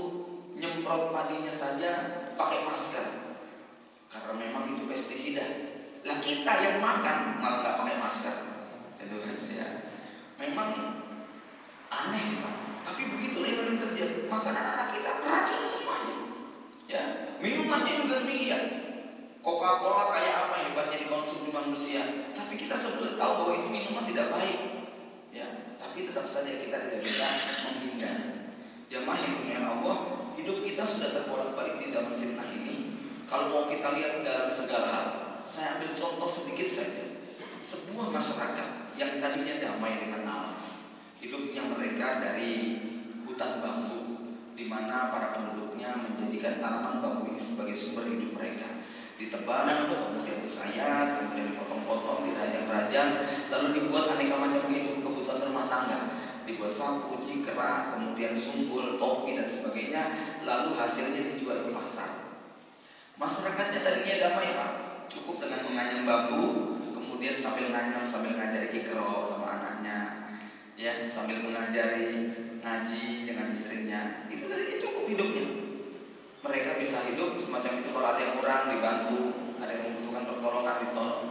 nyemprot padinya saja pakai masker karena memang itu pestisida. Lah kita yang makan malah nggak pakai masker, itu kan ya. Memang aneh sih, Pak. Tapi begitu yang terjadi. Makanan anak kita beracun semuanya. Ya, minumannya juga demikian. Coca-Cola kayak apa hebatnya dikonsumsi manusia, tapi kita sebetulnya tahu bahwa itu minuman tidak baik. Ya, tapi tetap saja kita tidak bisa menghindari. Jamaah yang dimuliakan Allah, hidup kita sudah terbolak-balik di zaman fitnah ini. Kalau mau kita lihat dalam segala hal, saya ambil contoh sedikit saja. Sebuah masyarakat yang tadinya damai dengan alam, hidupnya mereka dari hutan bambu, di mana para penduduknya menjadikan tanaman bambu ini sebagai sumber hidup mereka. Ditebang, kemudian disayat, kemudian dipotong-potong, dirajang-rajang, lalu dibuat aneka macam kebutuhan rumah tangga. dibuat sapu, cikra, kemudian sumpul, topi dan sebagainya, lalu hasilnya dijual ke pasar. Masyarakatnya tadinya damai Pak, cukup dengan menganyam bambu, kemudian sambil nganyam sambil ngajari kikro sama anaknya, ya sambil mengajari ngaji dengan istrinya, itu tadinya cukup hidupnya. Mereka bisa hidup semacam itu. Kalau ada yang kurang dibantu, ada yang membutuhkan pertolongan ditolong.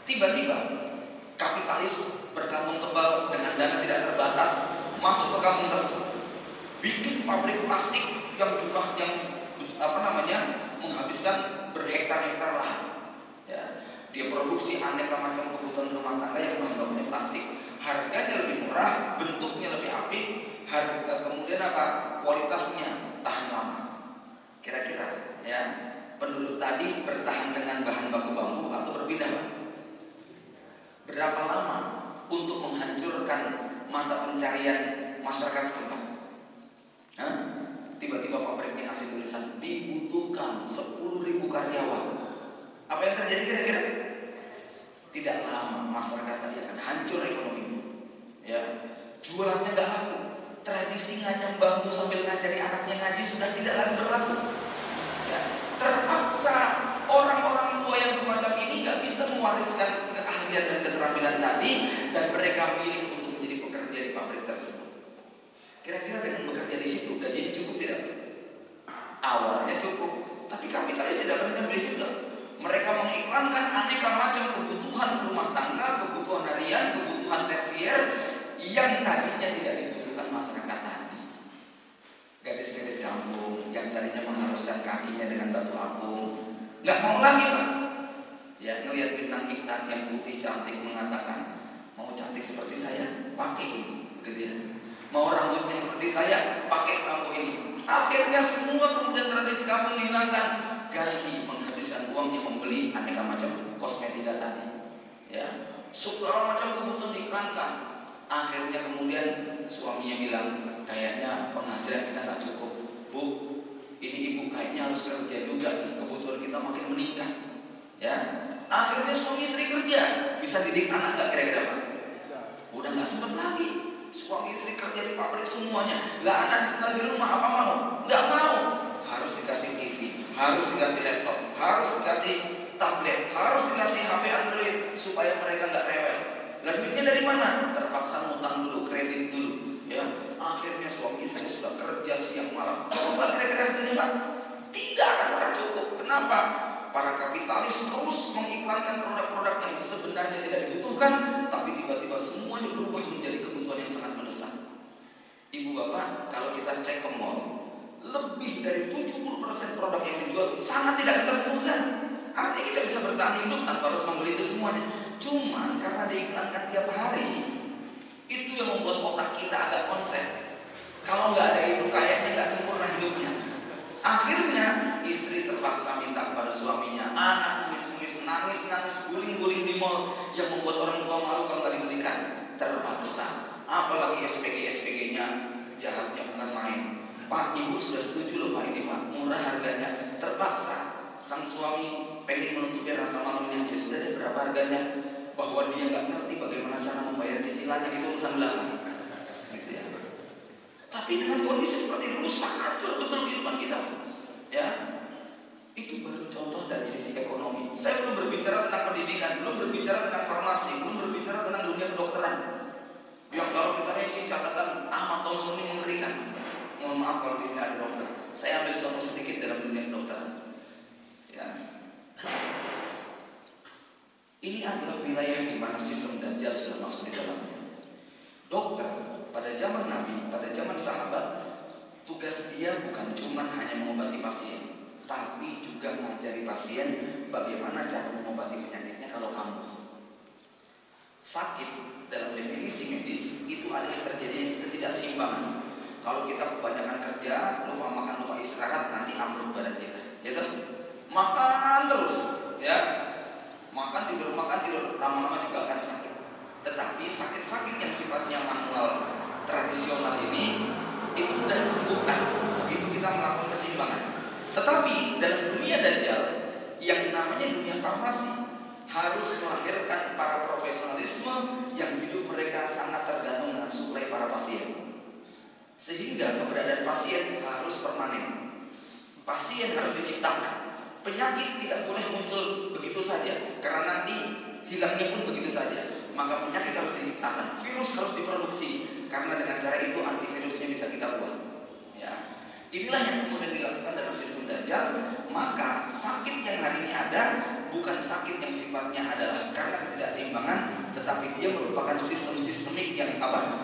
Tiba-tiba kapitalis berkantong tebal dengan dana tidak terbatas masuk ke kampung tersebut, bikin pabrik plastik yang juga menghabiskan berhektar-hektar lahan. Ya, dia produksi aneka macam kebutuhan rumah tangga yang bahan plastik. Harganya lebih murah, bentuknya lebih apik, kemudian kualitasnya tahan lama. Kira-kira ya, penduduk tadi bertahan dengan bahan baku bambu atau berbeda? Berapa lama untuk menghancurkan mata pencarian masyarakat setempat? Tiba-tiba pabriknya kasih tulisan dibutuhkan 10.000 karyawan. Apa yang terjadi kira-kira? Tidak lama masyarakat tadi akan hancur ekonomi. Ya, jualannya tidak laku. Tradisi nganyam bambu sambil ngajari anaknya ngaji sudah tidak lagi berlaku. Ya, terpaksa orang-orang tua yang semacam ini nggak bisa mewariskan keahlian dan keterampilan tadi, dan mereka milih untuk menjadi pekerja di pabrik tersebut. Kira-kira dengan bekerja di situ gajinya cukup tidak? Awalnya cukup, tapi kapitalis tidak berhenti di situ. Mereka mengiklankan aneka macam kebutuhan rumah tangga, kebutuhan harian, kebutuhan tersier yang tadinya tidak dibutuhkan masyarakat tadi. Gadis-gadis kampung yang tadinya mengharuskan kakinya dengan batu apung, nggak mau lagi Pak. Ya, ngelihat bintang-bintang yang putih cantik mengatakan, mau cantik seperti saya, pakai ini, gitu ya. Mau rambutnya seperti saya, pakai sampo ini. Akhirnya semua kemudian tradisi kampung dihilangkan. Gaji menghabiskan uangnya membeli aneka macam kosmetika tadi. Ya, segala macam kebutuhan diiklankan. Akhirnya kemudian suaminya bilang, kayaknya penghasilan kita nggak cukup, Bu. Ini ibu kayaknya harus kerja juga, kebutuhan kita makin meningkat. Ya, akhirnya suami istri kerja. Bisa didik anak nggak kira-kira Pak? Udah nggak sempat lagi. Suami istri kerja di pabrik semuanya. Lah anak tinggal di rumah, apa mau? Nggak mau. Harus dikasih TV, harus dikasih laptop, harus dikasih tablet, harus dikasih HP Android supaya mereka nggak rewel. Lah duitnya dari mana? Terpaksa ngutang dulu, kredit dulu. Ya, akhirnya suami istri sudah kerja siang malam. Coba kira-kira hasilnya Pak? Tidak akan pernah cukup. Kenapa? Para kapitalis terus mengiklankan produk-produk yang sebenarnya tidak dibutuhkan, tapi tiba-tiba semuanya berubah menjadi kebutuhan yang sangat mendesak. Ibu bapak, kalau kita cek ke mall, lebih dari 70% produk yang dijual sangat tidak kita butuhkan. Artinya kita bisa bertahan hidup tanpa harus membeli itu semuanya. Cuma karena diiklankan tiap hari, itu yang membuat otak kita agak konsep. Kalau nggak ada itu kayaknya nggak sempurna hidupnya. Akhirnya istri terpaksa minta kepada suaminya, anak nangis-nangis, nangis-nangis, guling-guling di mall, yang membuat orang tua malu kalau nggak dibelikan. Terpaksa, apalagi SPG-nya jahatnya bukan main. Pak, ibu sudah setuju loh Pak ini Pak, murah harganya. Terpaksa, sang suami pengen menutupi rasa malunya. Ya sudah deh, berapa harganya? Bahwa dia nggak ngerti bagaimana cara membayar cicilannya, itu urusan belakang. Gitu ya. Tapi dengan kondisi seperti itu rusak hancur betul kehidupan kita. Ya, itu baru contoh dari sisi ekonomi. Saya belum berbicara tentang pendidikan, belum berbicara tentang farmasi, belum berbicara tentang dunia kedokteran. Yang kalau kita ini catatan Ahmad Thompson ini mengerikan. Mohon maaf kalau di sini ada dokter. Saya ambil contoh sedikit dalam dunia kedokteran. Ya. Ini adalah wilayah di mana sistem Dajjal sudah masuk di dalamnya. Dokter pada zaman Nabi, pada zaman sahabat, tugas dia bukan cuma hanya mengobati pasien, tapi juga mengajari pasien bagaimana cara mengobati penyakitnya kalau kambuh. Sakit dalam definisi medis itu adalah terjadi ketidakseimbangan. Kalau kita kebanyakan kerja, lupa makan, lupa istirahat, nanti ambruk badan kita. Gitu? Makan terus, ya. Makan tidur, lama-lama juga akan sakit. Tetapi sakit-sakit yang sifatnya manual tradisional ini itu sudah disembuhkan begitu kita melakukan keseimbangan. Tetapi dalam dunia Dajjal yang namanya dunia farmasi, harus melahirkan para profesionalisme yang hidup mereka sangat tergantung dengan suplai para pasien. Sehingga keberadaan pasien harus permanen. Pasien harus diciptakan. Penyakit tidak boleh muncul begitu saja, karena nanti hilangnya pun begitu saja. Maka penyakit harus diciptakan, virus harus diproduksi, karena dengan cara itu antivirusnya bisa kita buat. Ya, inilah yang kemudian dilakukan dalam sistem Dajjal. Maka sakit yang hari ini ada bukan sakit yang sifatnya adalah karena ketidakseimbangan, tetapi dia merupakan sistemik yang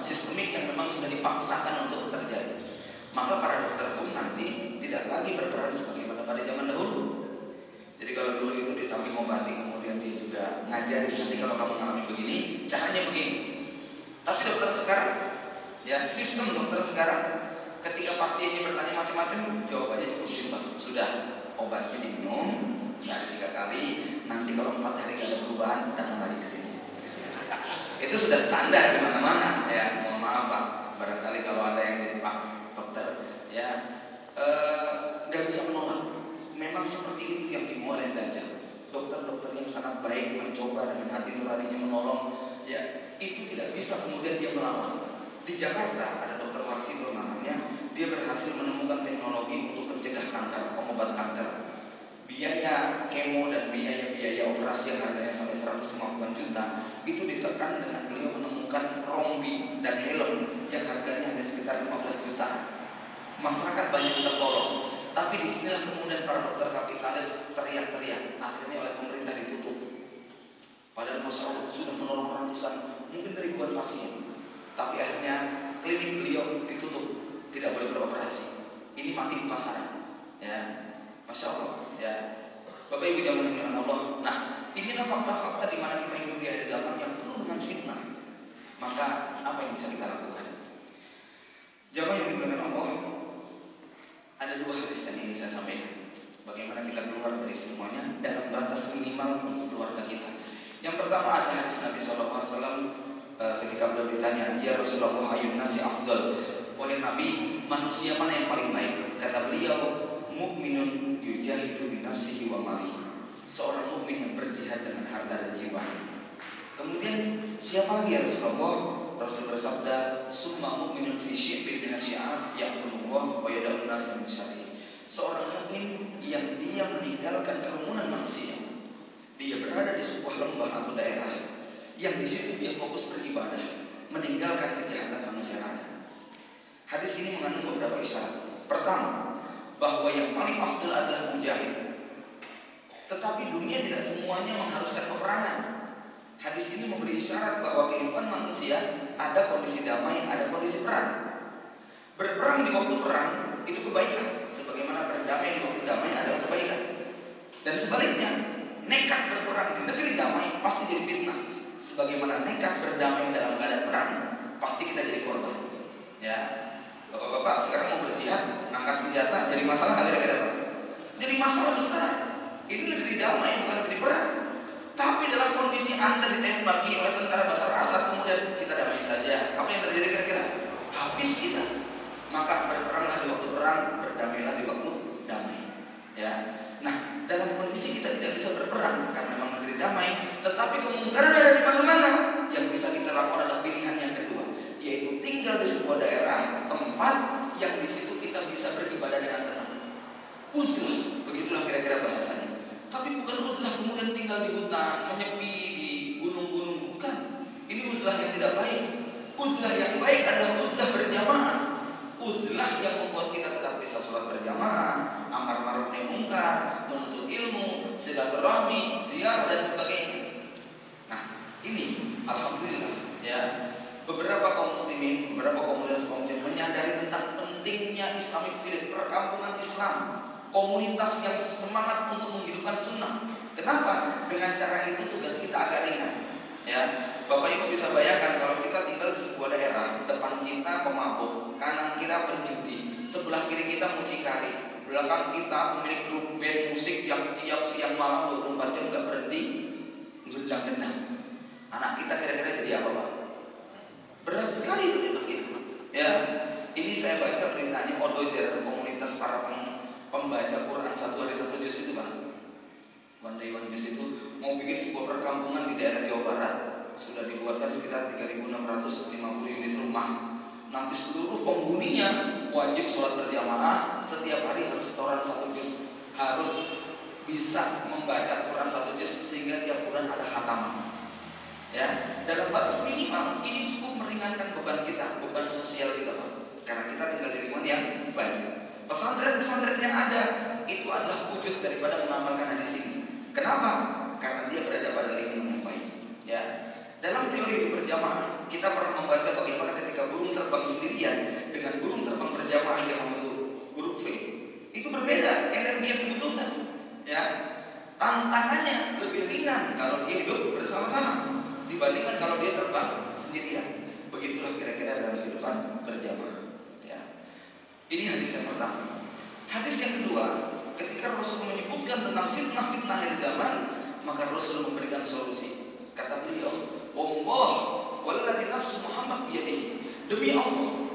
sistemik yang memang sudah dipaksakan untuk terjadi. Maka para dokter pun nanti tidak lagi berperan sebagaimana pada zaman dahulu. Jadi kalau dulu itu di samping mengobati, kemudian dia juga ngajari, nanti kalau kamu mengalami begini, caranya begini. Tapi dokter sekarang, ya sistem dokter sekarang, ketika pasiennya bertanya macam-macam, jawabannya cukup simpel. Sudah, obatnya diminum, sehari 3 kali, nanti kalau 4 hari nggak ada perubahan, datang lagi ke sini. Itu sudah standar di mana-mana. Ya, mohon maaf Pak, barangkali kalau ada yang Pak dokter, ya nggak bisa menolak. Memang seperti itu yang dimulai oleh Dajjal. Dokter-dokter yang sangat baik mencoba dengan hati nuraninya menolong, ya itu tidak bisa kemudian dia melawan. Di Jakarta ada dokter Warsito namanya, dia berhasil menemukan teknologi untuk mencegah kanker, pengobat kanker. Biaya kemo dan biaya operasi yang harganya sampai 150 juta itu ditekan dengan beliau menemukan rompi dan helm yang harganya hanya sekitar 15 juta. Masyarakat banyak tertolong. Tapi disinilah kemudian para dokter kapitalis teriak-teriak, akhirnya oleh pemerintah ditutup. Padahal masyarakat sudah menolong ratusan, mungkin ribuan pasien. Tapi akhirnya klinik beliau ditutup, tidak boleh beroperasi. Ini mati di pasaran, ya, masya Allah, ya. Bapak Ibu jamaah dengan Allah. Nah, inilah fakta-fakta di mana kita hidup di akhir zaman yang penuh dengan fitnah. Maka apa yang bisa kita lakukan? Jamaah yang dimuliakan Allah, ada 2 hadis yang ingin saya sampaikan. Bagaimana kita keluar dari semuanya dalam batas minimal untuk keluarga kita. Yang pertama ada hadis Nabi SAW ketika beliau ditanya, ya Rasulullah ayyun nasi afdal, oleh Nabi, manusia mana yang paling baik? Kata beliau, mukminun yujahidu bi nafsihi wa malihi, seorang mukmin yang berjihad dengan harta dan jiwa. Kemudian siapa lagi ya Rasulullah? Rasul bersabda, summa mu'minun fi syi'bin min asyi'ab ya'budullaha wa yad'un nas min syarri. Seorang mukmin yang dia meninggalkan kerumunan manusia. Dia berada di sebuah lembah atau daerah yang di situ dia fokus beribadah, meninggalkan kejahatan manusia lain. Hadis ini mengandung beberapa isyarat. Pertama, bahwa yang paling afdal adalah mujahid. Tetapi dunia tidak semuanya mengharuskan peperangan. Hadis ini memberi isyarat bahwa kehidupan manusia ada kondisi damai, ada kondisi perang. Berperang di waktu perang itu kebaikan, sebagaimana berdamai di waktu damai adalah kebaikan. Dan sebaliknya, nekat berperang di negeri damai pasti jadi fitnah, sebagaimana nekat berdamai dalam keadaan perang pasti kita jadi korban. Ya, bapak-bapak sekarang mau berjihad, angkat senjata, jadi masalah nggak kira-kira? Jadi masalah besar. Ini negeri damai bukan negeri perang. Tapi dalam kondisi Anda ditembaki oleh tentara Bashar Assad, kemudian kita damai saja, apa yang terjadi kira-kira? Habis kita. Maka berperanglah di waktu perang, berdamailah di waktu damai. Ya. Nah, dalam kondisi kita tidak bisa berperang karena memang negeri damai, tetapi kemungkaran ada di mana-mana. Yang bisa kita lakukan adalah pilihan yang kedua, yaitu tinggal di sebuah daerah tempat yang di situ kita bisa beribadah dengan tenang. Uzlah, begitulah kira-kira bahasanya. Tapi bukan uzlah kemudian tinggal di hutan, menyepi di gunung-gunung, bukan. Ini uzlah yang tidak baik. Uzlah yang baik adalah uzlah berjamaah. Uzlah yang membuat kita tetap bisa sholat berjamaah, amar ma'ruf nahi munkar, menuntut ilmu, silaturahmi, ziarah dan sebagainya. Nah, ini alhamdulillah ya, beberapa kaum muslimin, beberapa komunitas kaum muslimin menyadari tentang pentingnya Islamic Village, perkampungan Islam, komunitas yang semangat untuk menghidupkan sunnah. Kenapa? Dengan cara itu tugas kita agak ringan. Ya, Bapak Ibu bisa bayangkan kalau kita tinggal di sebuah daerah, depan kita pemabuk, kanan kita penjudi, sebelah kiri kita mucikari, belakang kita pemilik grup band musik yang tiap siang malam 24 jam gak berhenti gendang-gendang. Anak kita kira-kira jadi apa, Pak? Berat sekali untuk itu. Ya, ini saya baca beritanya Odojer, komunitas para pembaca Quran 1 hari 1 juz itu, Pak. One day one juz itu mau bikin sebuah perkampungan di daerah Jawa Barat, sudah dibuatkan sekitar 3.650 unit rumah. Nanti seluruh penghuninya wajib sholat berjamaah, setiap hari harus setoran 1 juz, harus bisa membaca Quran 1 juz sehingga tiap bulan ada khatam. Ya, dalam batas minimal ini cukup meringankan beban kita, beban sosial kita, Pak. Karena kita tinggal di lingkungan yang baik. Pesantren-pesantren yang ada itu adalah wujud daripada mengamalkan hadis ini. Kenapa? Karena dia berada pada lingkungan yang baik. Ya, dalam teori berjamaah kita pernah membaca bagaimana ketika burung terbang sendirian dengan burung terbang berjamaah yang membentuk grup V. Itu berbeda energi yang dibutuhkan. Ya, tantangannya lebih ringan kalau dia hidup bersama-sama dibandingkan kalau dia terbang sendirian. Begitulah kira-kira dalam kehidupan berjamaah. Ya. Ini hadis yang pertama. Hadis yang kedua, ketika Rasul menyebutkan tentang fitnah-fitnah akhir zaman, maka Rasul memberikan solusi. Kata beliau, "Allah walladzi nafsu Muhammad biyadihi." Demi Allah,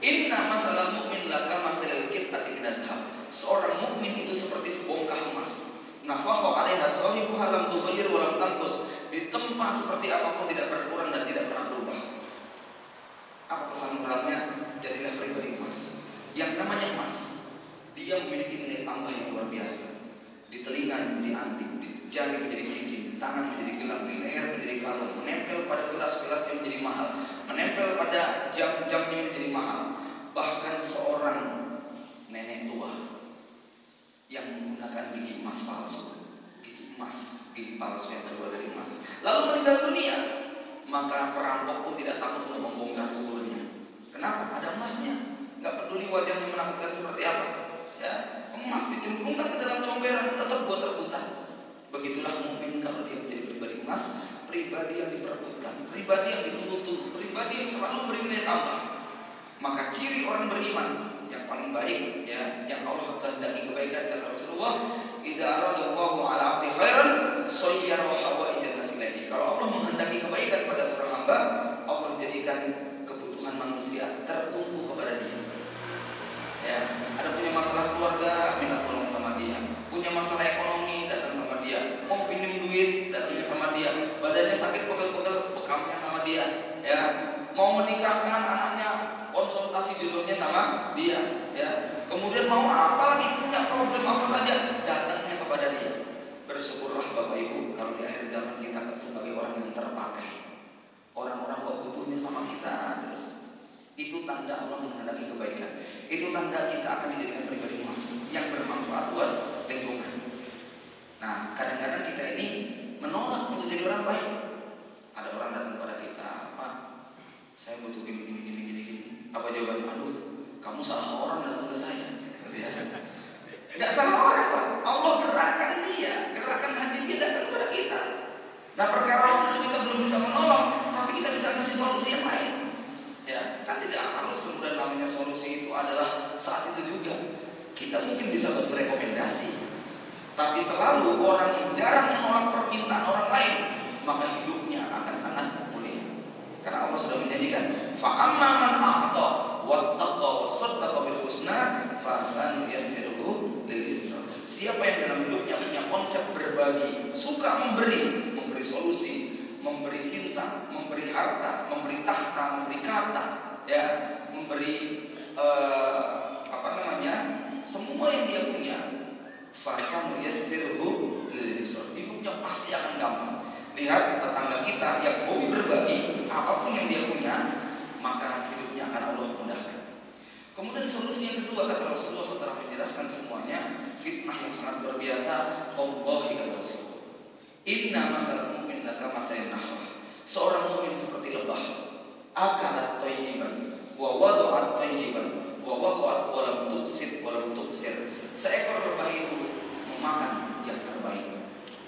inna masalal mu'min laka masalil qit'ati minad dhahab. Seorang mukmin itu seperti sebongkah emas. Nafakha 'alaiha sahibuha lam tughayyir wa lam tanqus. Ditempa seperti apapun tidak berkurang dan tidak pernah berubah. Apa pesan moralnya? Jadilah pribadi emas. Yang namanya emas, dia memiliki nilai tambah yang luar biasa. Di telinga menjadi antik, di jari menjadi cincin, di tangan menjadi gelang, di leher menjadi kalung, menempel pada gelas-gelas yang menjadi mahal, menempel pada jam-jam yang menjadi mahal. Bahkan seorang nenek tua yang menggunakan gigi emas palsu, gigi palsu yang terbuat dari emas, lalu meninggal dunia, maka perampok pun tidak takut untuk membongkar kuburnya. Kenapa? Ada emasnya. Gak peduli wajahnya menakutkan seperti apa. Ya, emas dicemplungkan ke dalam comberan tetap buat rebutan. Begitulah mungkin kalau dia menjadi pribadi emas, pribadi yang diperebutkan, pribadi yang dituntut, pribadi yang selalu beri nilai tambah. Maka ciri orang beriman yang paling baik, ya, yang Allah kehendaki kebaikan kata Rasulullah, idza aradallahu 'ala 'abdi khairan sayyara hawaijan nas ilaihi. Kalau Allah menghendaki kebaikan pada seorang hamba, Allah jadikan kebutuhan manusia tertumpu kepada dia. Ya, ada punya masalah keluarga, minta tolong sama dia. Punya masalah ekonomi, datang sama dia. Mau pinjam duit, datangnya sama dia. Badannya sakit pegel-pegel, bekamnya sama dia. Ya, mau menikahkan anaknya, konsultasi jodohnya sama dia. Ya, kemudian mau apa lagi, punya problem apa saja, datangnya kepada dia. Bersyukurlah Bapak Ibu kalau di akhir zaman kita sebagai orang yang terpakai. Orang-orang kok butuhnya sama kita terus. Itu tanda Allah menghendaki kebaikan. Itu tanda kita akan dijadikan pribadi emas yang bermanfaat buat lingkungan. Nah, kadang-kadang kita ini menolak untuk jadi orang baik. Ada orang datang kepada kita, "Pak, saya butuh gini. Apa jawaban? Aduh, kamu salah orang datang ke saya." Enggak salah orang, Pak. Allah gerakkan dia, gerakkan hati dia datang kepada kita. Nah, perkara itu kita belum bisa menolong, tapi kita bisa kasih solusi yang lain. Ya, kan tidak harus kemudian namanya solusi itu adalah saat itu juga. Kita mungkin bisa berrekomendasi, tapi selalu orang yang jarang menolak permintaan orang lain, maka hidupnya akan sangat mulia. Karena Allah sudah menjanjikan, fa amma man a'ta wattaqa wasaddaqa bil husna fasanuyassiruhu lil yusra. Siapa yang dalam hidupnya punya konsep berbagi, suka memberi solusi, memberi cinta, memberi harta, memberi tahta, memberi kata, ya, memberi semua yang dia punya, fasanuyassiruhu lil yusra. Hidupnya pasti akan gampang. Lihat tetangga kita yang hobi berbagi, apapun yang dia punya, maka hidupnya akan Allah mudahkan. Kemudian solusi yang kedua kata Rasulullah setelah menjelaskan semuanya, fitnah yang sangat luar biasa, Allahi kata Rasulullah, inna masalah mu'min laka masalah nahwah. Seorang mukmin seperti lebah, akalat thayyiban wa wada'at thayyiban wa waqa'at wa lam tuksir wa lam tuksir. Seekor lebah itu memakan yang terbaik,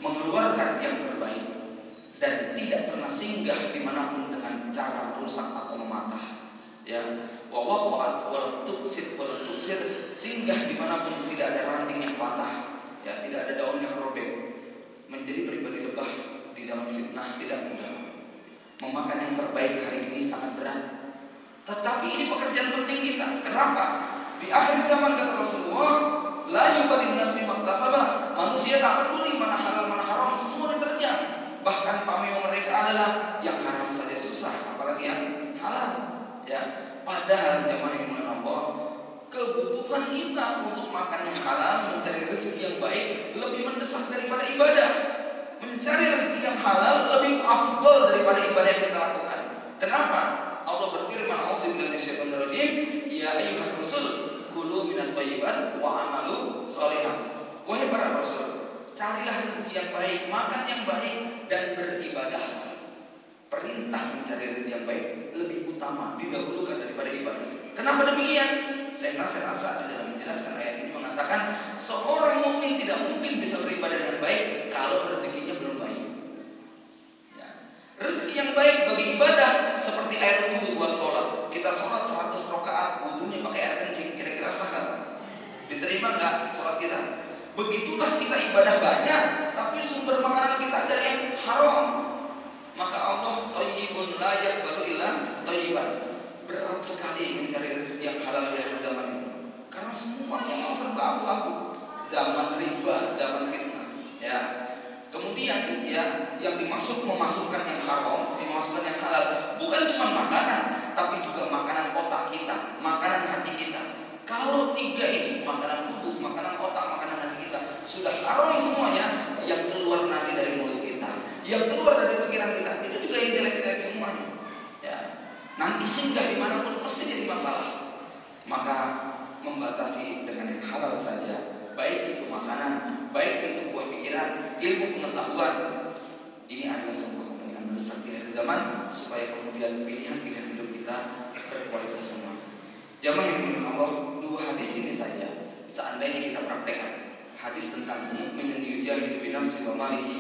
mengeluarkan yang terbaik, dan tidak pernah singgah dimanapun dengan cara rusak atau mematah. Ya, wa waqa'at wa lam tuksir wa lam tuksir, singgah dimanapun tidak ada ranting yang patah, ya, tidak ada daun yang robek. Menjadi pribadi lebah di zaman fitnah tidak mudah. Memakan yang terbaik hari ini sangat berat. Tetapi ini pekerjaan penting kita. Kenapa? Di akhir zaman kata Rasulullah, la yubalin nasi maktasabah. Manusia tak peduli mana halal mana haram, semua diterima. perintah untuk makan yang halal, mencari rezeki yang baik lebih mendesak daripada ibadah. Mencari rezeki yang halal lebih afdal daripada ibadah yang kita lakukan. Kenapa? Allah berfirman, "A'udzubillahi minasyaitonir rajim, ya ayyuhar rasul, kulu minat thayyibat wa amalu sholihan." Wahai para rasul, carilah rezeki yang baik, makan yang baik, dan beribadah. Perintah mencari rezeki yang baik lebih utama, didahulukan daripada ibadah. Kenapa demikian? Saya rasa dalam menjelaskan ayat ini mengatakan seorang mukmin tidak mungkin bisa beribadah dengan baik kalau rezekinya belum baik. Ya. Rezeki yang baik bagi ibadah seperti air wudhu buat sholat. Kita sholat 100 rakaat, wudhunya pakai air kencing, kira-kira sah nggak? Diterima nggak sholat kita? Begitulah kita ibadah banyak, tapi sumber makanan kita dari yang haram. Maka Allah thayyibun la yaqbalu illa thayyiban. Berat sekali mencari rezeki yang halal di akhir zaman ini. Karena semuanya yang serba abu-abu. Zaman riba, zaman fitnah. Ya. Kemudian ya, yang dimaksud memasukkan yang haram, dimasukkan yang halal, bukan cuma makanan, tapi juga makanan otak kita, makanan hati kita. Kalau tiga ini, makanan tubuh, makanan otak, makanan hati kita, sudah haram semuanya, yang keluar nanti dari mulut kita, yang keluar dari pikiran kita, itu juga yang jelek-jelek semuanya. Ya. Nanti singgah dimanapun pasti jadi masalah. Maka membatasi dengan yang halal saja, baik itu makanan, baik itu buah pikiran, ilmu pengetahuan, ini adalah sebuah kepentingan besar di akhir zaman supaya kemudian pilihan-pilihan hidup kita berkualitas semua. Jamaah yang dimuliakan Allah, dua hadis ini saja seandainya kita praktekkan, hadis tentang mukmin yujahidu bi nafsihi wa malihi,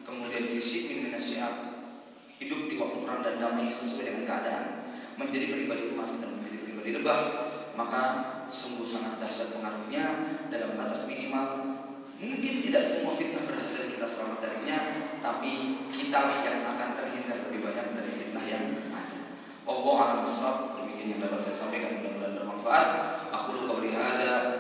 kemudian fisik minasyiat, hidup di waktu perang dan damai sesuai dengan keadaan, menjadi pribadi emas dan menjadi pribadi lebah, maka sungguh sangat dahsyat pengaruhnya. Dalam batas minimal, mungkin tidak semua fitnah berhasil kita selamat darinya, tapi kitalah yang akan terhindar lebih banyak dari fitnah yang ada. Wallahu a'lam bishawab. Demikian yang dapat saya sampaikan, mudah-mudahan bermanfaat. Aku qauli hadza